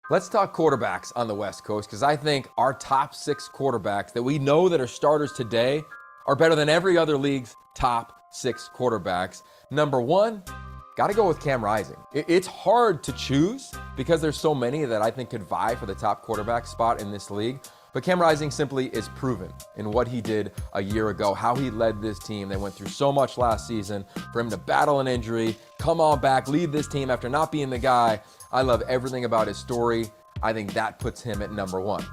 Let's talk quarterbacks on the West Coast, because I think our top 6 quarterbacks that we know that are starters today are better than every other league's top 6 quarterbacks. Number 1, got to go with Cam Rising. It's hard to choose because there's so many that I think could vie for the top quarterback spot in this league. But Cam Rising simply is proven in what he did a year ago, how he led this team. They went through so much last season. For him to battle an injury, come on back, lead this team after not being the guy. I love everything about his story. I think that puts him at number 1.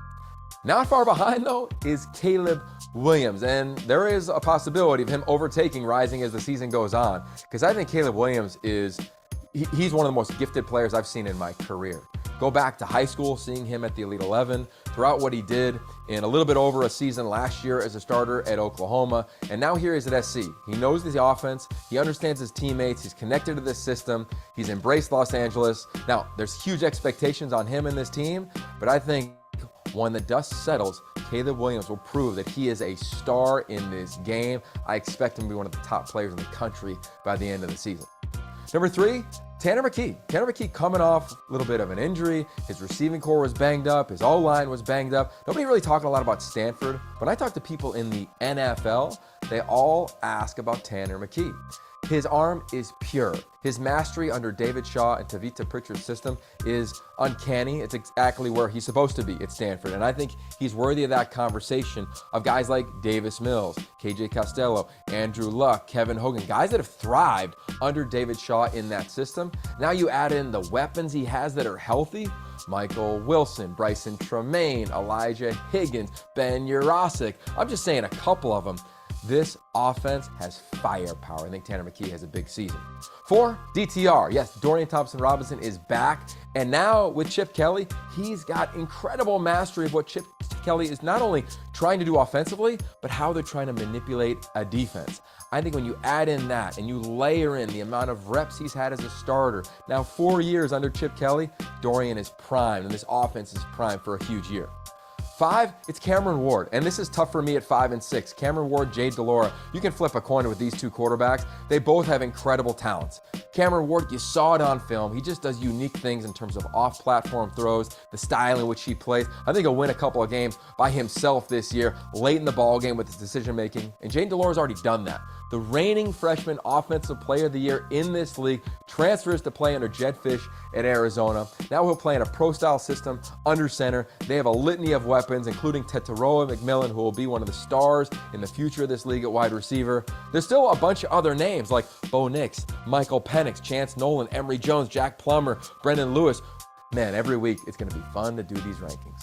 Not far behind, though, is Caleb Williams. And there is a possibility of him overtaking Rising as the season goes on, because I think Caleb Williams he's one of the most gifted players I've seen in my career. Go back to high school, seeing him at the Elite 11, throughout what he did in a little bit over a season last year as a starter at Oklahoma, and now here he's at SC. He knows the offense, he understands his teammates, he's connected to this system, he's embraced Los Angeles. Now, there's huge expectations on him and this team, but I think when the dust settles, Caleb Williams will prove that he is a star in this game. I expect him to be one of the top players in the country by the end of the season. Number 3, Tanner McKee. Tanner McKee coming off a little bit of an injury. His receiving core was banged up. His O-line was banged up. Nobody really talking a lot about Stanford. When I talk to people in the NFL, they all ask about Tanner McKee. His arm is pure. His mastery under David Shaw and Tavita Pritchard's system is uncanny. It's exactly where he's supposed to be at Stanford. And I think he's worthy of that conversation of guys like Davis Mills, KJ Costello, Andrew Luck, Kevin Hogan, guys that have thrived under David Shaw in that system. Now you add in the weapons he has that are healthy. Michael Wilson, Bryson Tremaine, Elijah Higgins, Ben Urosic. I'm just saying a couple of them. This offense has firepower. I think Tanner McKee has a big season. 4, DTR. Yes, Dorian Thompson-Robinson is back. And now with Chip Kelly, he's got incredible mastery of what Chip Kelly is not only trying to do offensively, but how they're trying to manipulate a defense. I think when you add in that and you layer in the amount of reps he's had as a starter, now 4 years under Chip Kelly, Dorian is primed, and this offense is primed for a huge year. 5, it's Cameron Ward, and this is tough for me at 5 and 6. Cameron Ward, Jade Delora, you can flip a coin with these 2 quarterbacks. They both have incredible talents. Cameron Ward, you saw it on film. He just does unique things in terms of off-platform throws, the style in which he plays. I think he'll win a couple of games by himself this year, late in the ball game with his decision-making, and Jade Delora's already done that. The reigning freshman offensive player of the year in this league transfers to play under Jedd Fisch at Arizona. Now he'll play in a pro-style system under center. They have a litany of weapons, including Tetairoa McMillan, who will be one of the stars in the future of this league at wide receiver. There's still a bunch of other names like Bo Nix, Michael Penix, Chance Nolan, Emory Jones, Jack Plummer, Brendan Lewis. Man, every week it's going to be fun to do these rankings.